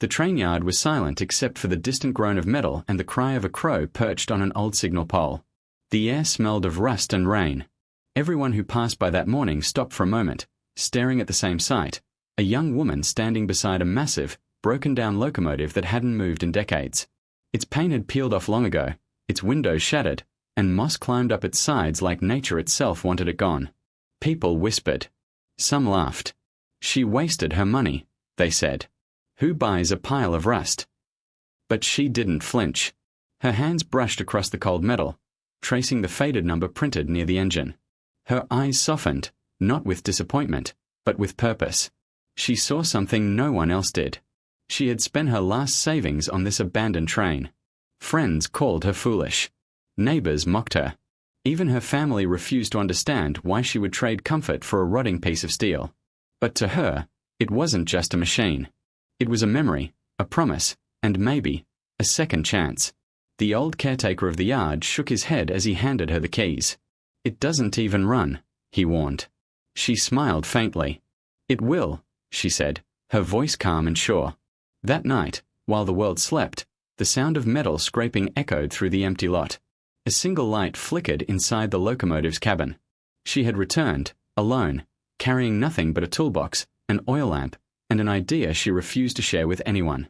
The train yard was silent except for the distant groan of metal and the cry of a crow perched on an old signal pole. The air smelled of rust and rain. Everyone who passed by that morning stopped for a moment, staring at the same sight, a young woman standing beside a massive, broken-down locomotive that hadn't moved in decades. Its paint had peeled off long ago, its windows shattered, and moss climbed up its sides like nature itself wanted it gone. People whispered. Some laughed. She wasted her money, they said. Who buys a pile of rust? But she didn't flinch. Her hands brushed across the cold metal, tracing the faded number printed near the engine. Her eyes softened, not with disappointment, but with purpose. She saw something no one else did. She had spent her last savings on this abandoned train. Friends called her foolish. Neighbors mocked her. Even her family refused to understand why she would trade comfort for a rotting piece of steel. But to her, it wasn't just a machine. It was a memory, a promise, and maybe a second chance. The old caretaker of the yard shook his head as he handed her the keys. It doesn't even run, he warned. She smiled faintly. It will, she said, her voice calm and sure. That night, while the world slept, the sound of metal scraping echoed through the empty lot. A single light flickered inside the locomotive's cabin. She had returned, alone, carrying nothing but a toolbox, an oil lamp, and an idea she refused to share with anyone.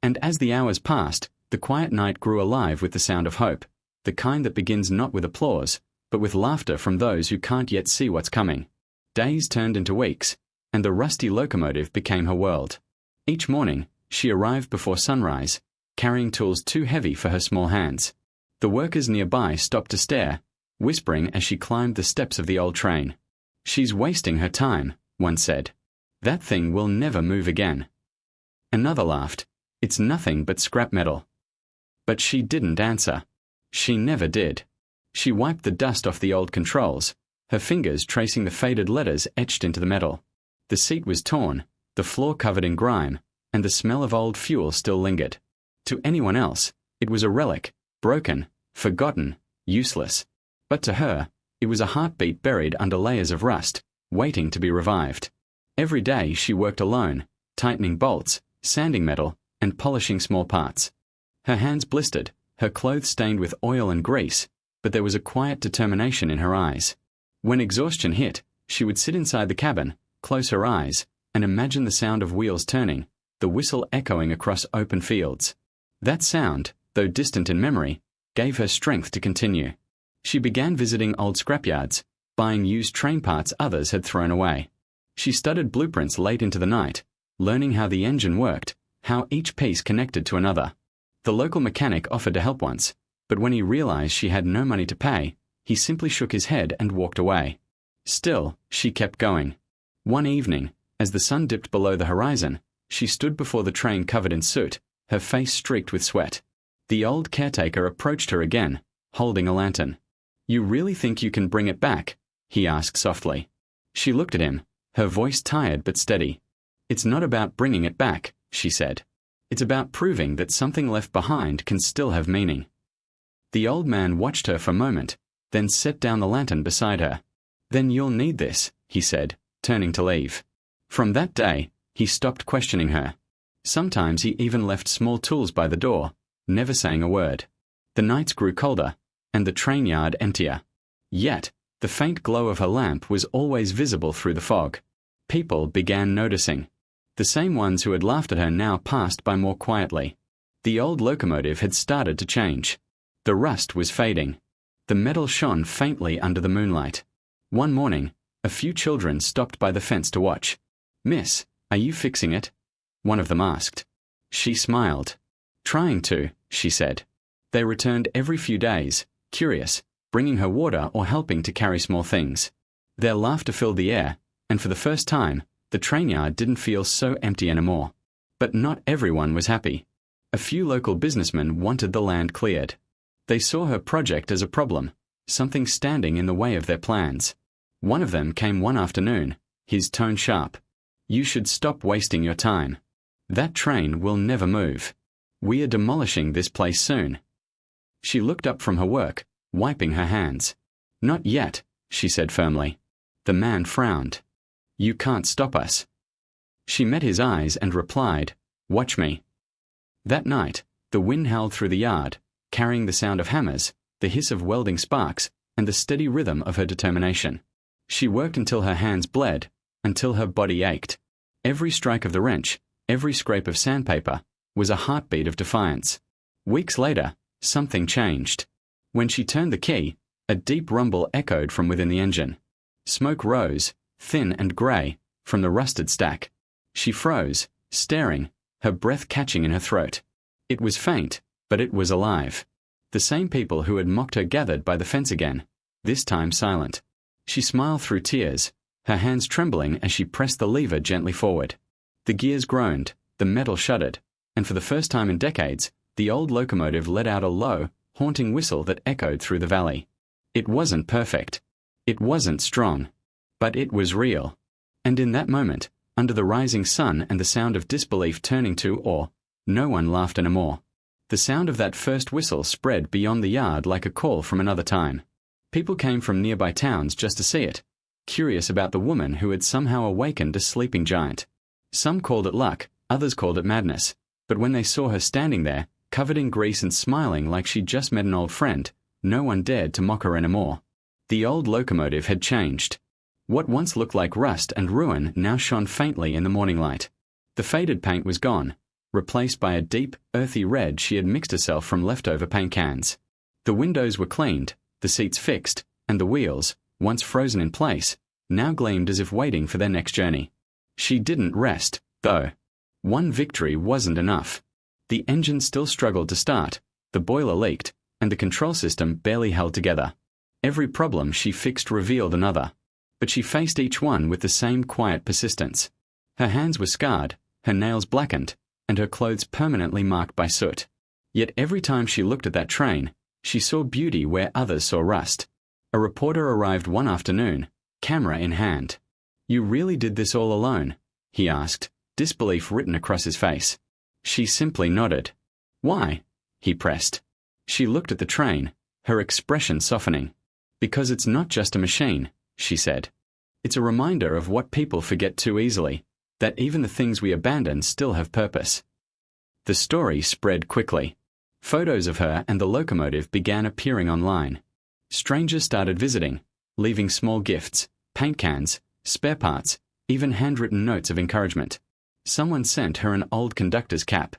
And as the hours passed, the quiet night grew alive with the sound of hope, the kind that begins not with applause, but with laughter from those who can't yet see what's coming. Days turned into weeks, and the rusty locomotive became her world. Each morning, she arrived before sunrise, carrying tools too heavy for her small hands. The workers nearby stopped to stare, whispering as she climbed the steps of the old train. She's wasting her time, one said. That thing will never move again. Another laughed. It's nothing but scrap metal. But she didn't answer. She never did. She wiped the dust off the old controls, her fingers tracing the faded letters etched into the metal. The seat was torn, the floor covered in grime, and the smell of old fuel still lingered. To anyone else, it was a relic, broken, forgotten, useless. But to her, it was a heartbeat buried under layers of rust, waiting to be revived. Every day she worked alone, tightening bolts, sanding metal, and polishing small parts. Her hands blistered, her clothes stained with oil and grease, but there was a quiet determination in her eyes. When exhaustion hit, she would sit inside the cabin, close her eyes, and imagine the sound of wheels turning, the whistle echoing across open fields. That sound, though distant in memory, gave her strength to continue. She began visiting old scrapyards, buying used train parts others had thrown away. She studied blueprints late into the night, learning how the engine worked, how each piece connected to another. The local mechanic offered to help once, but when he realized she had no money to pay, he simply shook his head and walked away. Still, she kept going. One evening, as the sun dipped below the horizon, she stood before the train covered in soot, her face streaked with sweat. The old caretaker approached her again, holding a lantern. "You really think you can bring it back?" he asked softly. She looked at him, her voice tired but steady. "It's not about bringing it back," she said. "It's about proving that something left behind can still have meaning." The old man watched her for a moment, then set down the lantern beside her. "Then you'll need this," he said, turning to leave. From that day, he stopped questioning her. Sometimes he even left small tools by the door, never saying a word. The nights grew colder, and the train yard emptier. Yet, the faint glow of her lamp was always visible through the fog. People began noticing. The same ones who had laughed at her now passed by more quietly. The old locomotive had started to change. The rust was fading. The metal shone faintly under the moonlight. One morning, a few children stopped by the fence to watch. "Miss, are you fixing it?" one of them asked. She smiled. "Trying to," she said. They returned every few days, curious, bringing her water or helping to carry small things. Their laughter filled the air, and for the first time, the train yard didn't feel so empty anymore. But not everyone was happy. A few local businessmen wanted the land cleared. They saw her project as a problem, something standing in the way of their plans. One of them came one afternoon, his tone sharp. "You should stop wasting your time. That train will never move. We are demolishing this place soon." She looked up from her work, wiping her hands. "Not yet," she said firmly. The man frowned. "You can't stop us." She met his eyes and replied, "Watch me." That night, the wind howled through the yard, carrying the sound of hammers, the hiss of welding sparks, and the steady rhythm of her determination. She worked until her hands bled, until her body ached. Every strike of the wrench, every scrape of sandpaper, was a heartbeat of defiance. Weeks later, something changed. When she turned the key, a deep rumble echoed from within the engine. Smoke rose, thin and grey, from the rusted stack. She froze, staring, her breath catching in her throat. It was faint, but it was alive. The same people who had mocked her gathered by the fence again, this time silent. She smiled through tears, her hands trembling as she pressed the lever gently forward. The gears groaned, the metal shuddered, and for the first time in decades, the old locomotive let out a low, haunting whistle that echoed through the valley. It wasn't perfect. It wasn't strong. But it was real. And in that moment, under the rising sun and the sound of disbelief turning to awe, no one laughed anymore. The sound of that first whistle spread beyond the yard like a call from another time. People came from nearby towns just to see it, curious about the woman who had somehow awakened a sleeping giant. Some called it luck, others called it madness, but when they saw her standing there, covered in grease and smiling like she'd just met an old friend, no one dared to mock her anymore. The old locomotive had changed. What once looked like rust and ruin now shone faintly in the morning light. The faded paint was gone, replaced by a deep, earthy red she had mixed herself from leftover paint cans. The windows were cleaned, the seats fixed, and the wheels, once frozen in place, now gleamed as if waiting for their next journey. She didn't rest, though. One victory wasn't enough. The engine still struggled to start, the boiler leaked, and the control system barely held together. Every problem she fixed revealed another. But she faced each one with the same quiet persistence. Her hands were scarred, her nails blackened, and her clothes permanently marked by soot. Yet every time she looked at that train, she saw beauty where others saw rust. A reporter arrived one afternoon, camera in hand. "You really did this all alone?" he asked, disbelief written across his face. She simply nodded. "Why?" he pressed. She looked at the train, her expression softening. "Because it's not just a machine," she said. "It's a reminder of what people forget too easily, that even the things we abandon still have purpose." The story spread quickly. Photos of her and the locomotive began appearing online. Strangers started visiting, leaving small gifts, paint cans, spare parts, even handwritten notes of encouragement. Someone sent her an old conductor's cap.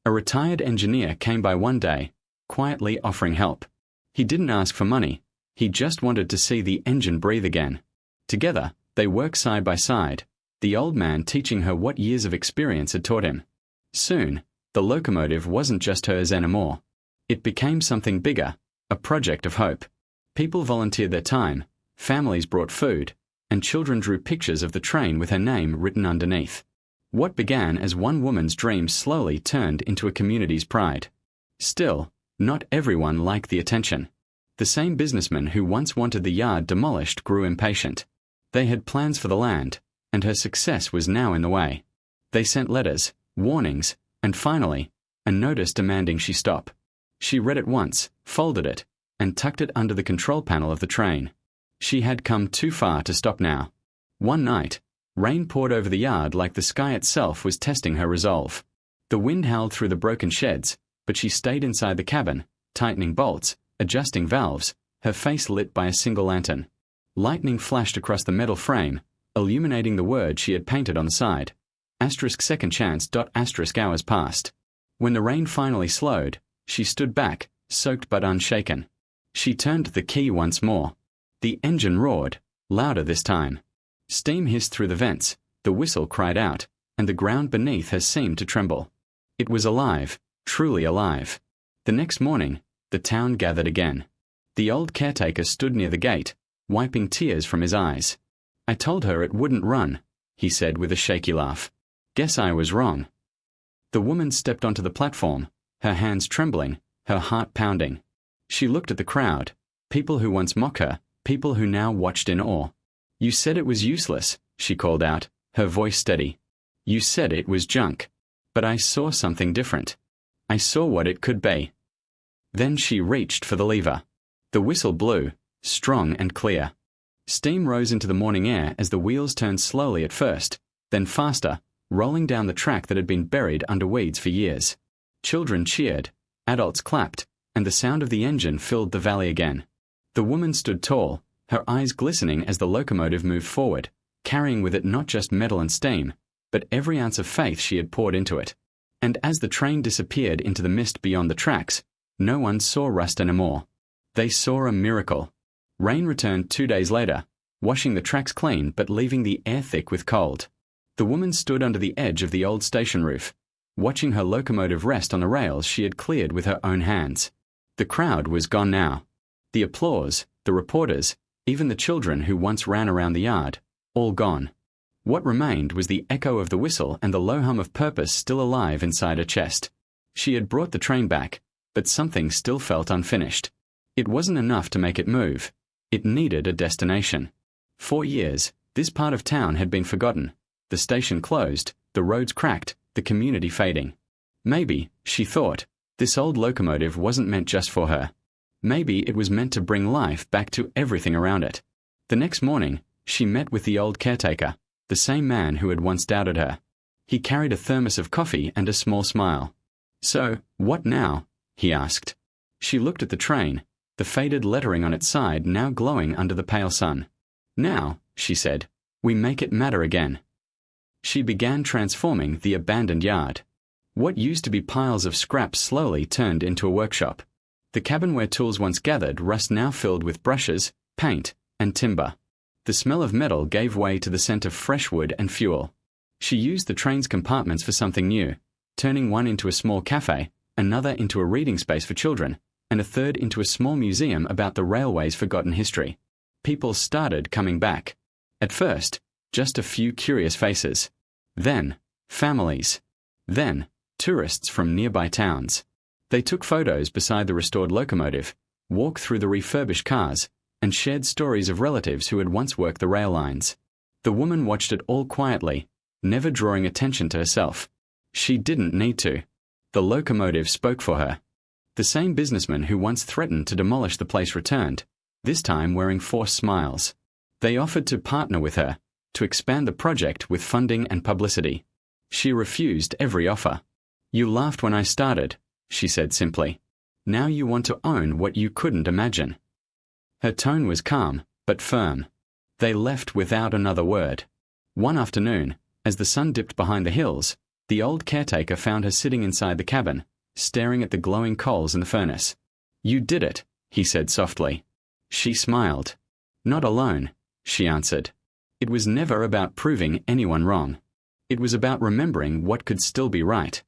A retired engineer came by one day, quietly offering help. He didn't ask for money. He just wanted to see the engine breathe again. Together, they worked side by side, the old man teaching her what years of experience had taught him. Soon, the locomotive wasn't just hers anymore. It became something bigger, a project of hope. People volunteered their time, families brought food, and children drew pictures of the train with her name written underneath. What began as one woman's dream slowly turned into a community's pride. Still, not everyone liked the attention. The same businessmen who once wanted the yard demolished grew impatient. They had plans for the land, and her success was now in the way. They sent letters, warnings, and finally, a notice demanding she stop. She read it once, folded it, and tucked it under the control panel of the train. She had come too far to stop now. One night, rain poured over the yard like the sky itself was testing her resolve. The wind howled through the broken sheds, but she stayed inside the cabin, tightening bolts, adjusting valves, her face lit by a single lantern. Lightning flashed across the metal frame, illuminating the word she had painted on the side. *second chance. *hours passed. When the rain finally slowed, she stood back, soaked but unshaken. She turned the key once more. The engine roared, louder this time. Steam hissed through the vents, the whistle cried out, and the ground beneath her seemed to tremble. It was alive, truly alive. The next morning, the town gathered again. The old caretaker stood near the gate, wiping tears from his eyes. "I told her it wouldn't run," he said with a shaky laugh. "Guess I was wrong." The woman stepped onto the platform, her hands trembling, her heart pounding. She looked at the crowd, people who once mocked her, people who now watched in awe. "You said it was useless," she called out, her voice steady. "You said it was junk. But I saw something different. I saw what it could be." Then she reached for the lever. The whistle blew, strong and clear. Steam rose into the morning air as the wheels turned slowly at first, then faster, rolling down the track that had been buried under weeds for years. Children cheered, adults clapped, and the sound of the engine filled the valley again. The woman stood tall, her eyes glistening as the locomotive moved forward, carrying with it not just metal and steam, but every ounce of faith she had poured into it. And as the train disappeared into the mist beyond the tracks, no one saw rust anymore. They saw a miracle. Rain returned 2 days later, washing the tracks clean but leaving the air thick with cold. The woman stood under the edge of the old station roof, watching her locomotive rest on the rails she had cleared with her own hands. The crowd was gone now. The applause, the reporters, even the children who once ran around the yard, all gone. What remained was the echo of the whistle and the low hum of purpose still alive inside her chest. She had brought the train back, but something still felt unfinished. It wasn't enough to make it move. It needed a destination. For years, this part of town had been forgotten. The station closed, the roads cracked, the community fading. Maybe, she thought, this old locomotive wasn't meant just for her. Maybe it was meant to bring life back to everything around it. The next morning, she met with the old caretaker, the same man who had once doubted her. He carried a thermos of coffee and a small smile. "So, what now?" he asked. She looked at the train, the faded lettering on its side now glowing under the pale sun. "Now," she said, "we make it matter again." She began transforming the abandoned yard. What used to be piles of scraps slowly turned into a workshop. The cabin where tools once gathered rust now filled with brushes, paint, and timber. The smell of metal gave way to the scent of fresh wood and fuel. She used the train's compartments for something new, turning one into a small cafe, another into a reading space for children, and a third into a small museum about the railway's forgotten history. People started coming back. At first, just a few curious faces. Then, families. Then, tourists from nearby towns. They took photos beside the restored locomotive, walked through the refurbished cars, and shared stories of relatives who had once worked the rail lines. The woman watched it all quietly, never drawing attention to herself. She didn't need to. The locomotive spoke for her. The same businessman who once threatened to demolish the place returned, this time wearing forced smiles. They offered to partner with her, to expand the project with funding and publicity. She refused every offer. "You laughed when I started," she said simply. "Now you want to own what you couldn't imagine." Her tone was calm, but firm. They left without another word. One afternoon, as the sun dipped behind the hills, the old caretaker found her sitting inside the cabin, staring at the glowing coals in the furnace. "You did it," he said softly. She smiled. "Not alone," she answered. It was never about proving anyone wrong. It was about remembering what could still be right.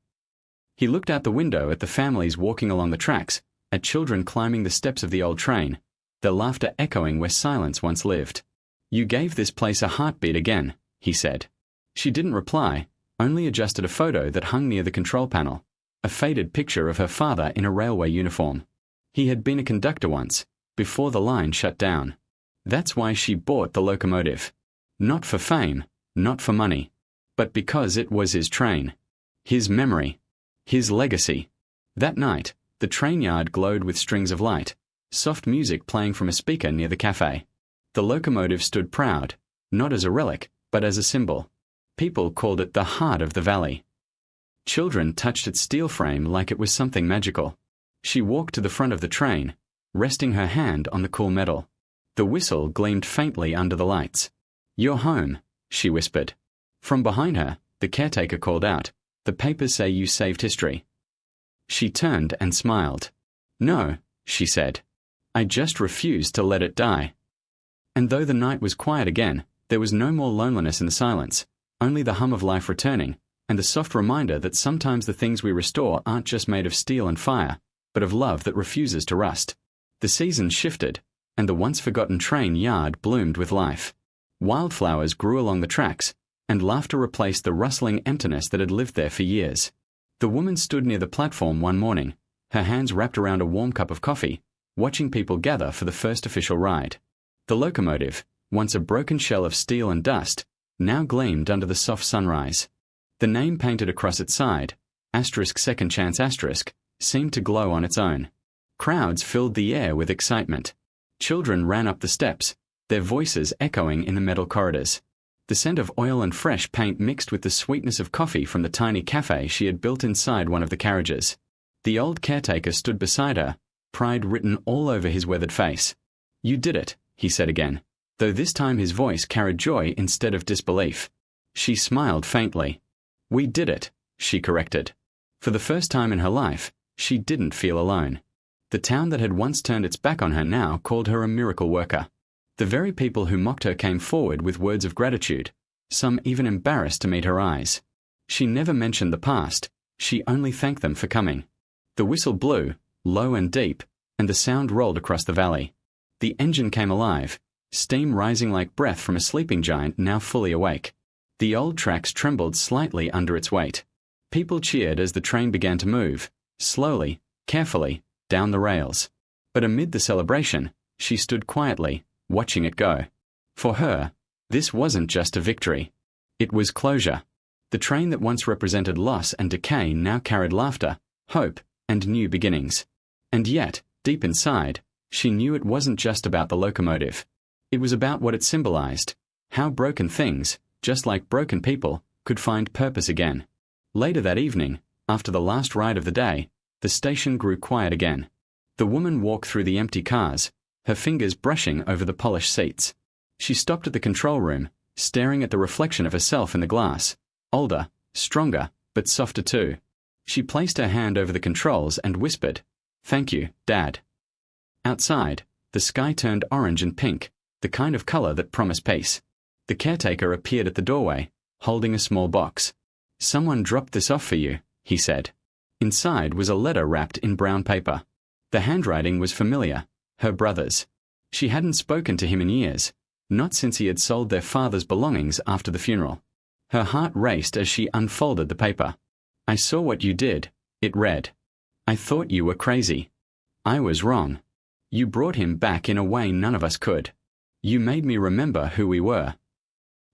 He looked out the window at the families walking along the tracks, at children climbing the steps of the old train, their laughter echoing where silence once lived. "You gave this place a heartbeat again," he said. She didn't reply, only adjusted a photo that hung near the control panel, a faded picture of her father in a railway uniform. He had been a conductor once, before the line shut down. That's why she bought the locomotive. Not for fame, not for money, but because it was his train. His memory. His legacy. That night, the train yard glowed with strings of light, soft music playing from a speaker near the cafe. The locomotive stood proud, not as a relic, but as a symbol. People called it the heart of the valley. Children touched its steel frame like it was something magical. She walked to the front of the train, resting her hand on the cool metal. The whistle gleamed faintly under the lights. "You're home," she whispered. From behind her, the caretaker called out, "The papers say you saved history." She turned and smiled. "No," she said. "I just refused to let it die." And though the night was quiet again, there was no more loneliness in the silence, only the hum of life returning, and the soft reminder that sometimes the things we restore aren't just made of steel and fire, but of love that refuses to rust. The seasons shifted, and the once-forgotten train yard bloomed with life. Wildflowers grew along the tracks, and laughter replaced the rustling emptiness that had lived there for years. The woman stood near the platform one morning, her hands wrapped around a warm cup of coffee, watching people gather for the first official ride. The locomotive, once a broken shell of steel and dust, now gleamed under the soft sunrise. The name painted across its side, *Second Chance*, seemed to glow on its own. Crowds filled the air with excitement. Children ran up the steps, their voices echoing in the metal corridors. The scent of oil and fresh paint mixed with the sweetness of coffee from the tiny cafe she had built inside one of the carriages. The old caretaker stood beside her, pride written all over his weathered face. "You did it," he said again, though this time his voice carried joy instead of disbelief. She smiled faintly. "We did it," she corrected. For the first time in her life, she didn't feel alone. The town that had once turned its back on her now called her a miracle worker. The very people who mocked her came forward with words of gratitude, some even embarrassed to meet her eyes. She never mentioned the past, she only thanked them for coming. The whistle blew, low and deep, and the sound rolled across the valley. The engine came alive, steam rising like breath from a sleeping giant now fully awake. The old tracks trembled slightly under its weight. People cheered as the train began to move, slowly, carefully, down the rails. But amid the celebration, she stood quietly, watching it go. For her, this wasn't just a victory. It was closure. The train that once represented loss and decay now carried laughter, hope, and new beginnings. And yet, deep inside, she knew it wasn't just about the locomotive. It was about what it symbolized, how broken things, just like broken people, could find purpose again. Later that evening, after the last ride of the day, the station grew quiet again. The woman walked through the empty cars, her fingers brushing over the polished seats. She stopped at the control room, staring at the reflection of herself in the glass, older, stronger, but softer too. She placed her hand over the controls and whispered, "Thank you, Dad." Outside, the sky turned orange and pink, the kind of color that promised peace. The caretaker appeared at the doorway, holding a small box. "Someone dropped this off for you," he said. Inside was a letter wrapped in brown paper. The handwriting was familiar, her brother's. She hadn't spoken to him in years, not since he had sold their father's belongings after the funeral. Her heart raced as she unfolded the paper. "I saw what you did," it read. "I thought you were crazy. I was wrong. You brought him back in a way none of us could. You made me remember who we were."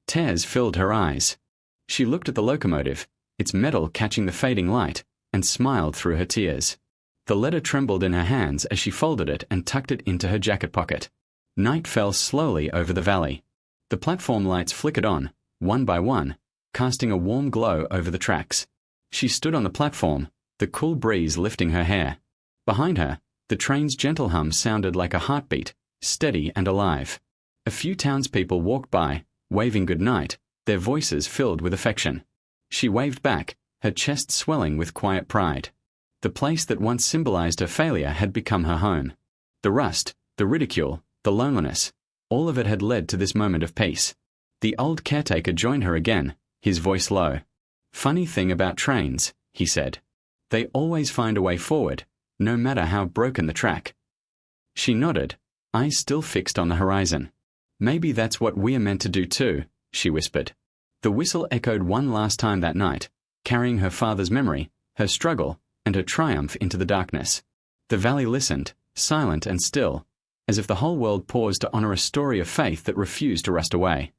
Tears filled her eyes. She looked at the locomotive, its metal catching the fading light, and smiled through her tears. The letter trembled in her hands as she folded it and tucked it into her jacket pocket. Night fell slowly over the valley. The platform lights flickered on, one by one, casting a warm glow over the tracks. She stood on the platform, the cool breeze lifting her hair. Behind her, the train's gentle hum sounded like a heartbeat, steady and alive. A few townspeople walked by, waving goodnight, their voices filled with affection. She waved back, her chest swelling with quiet pride. The place that once symbolized her failure had become her home. The rust, the ridicule, the loneliness, all of it had led to this moment of peace. The old caretaker joined her again, his voice low. "Funny thing about trains," he said. "They always find a way forward, no matter how broken the track." She nodded, eyes still fixed on the horizon. "Maybe that's what we're meant to do too," she whispered. The whistle echoed one last time that night, carrying her father's memory, her struggle, and her triumph into the darkness. The valley listened, silent and still, as if the whole world paused to honor a story of faith that refused to rust away.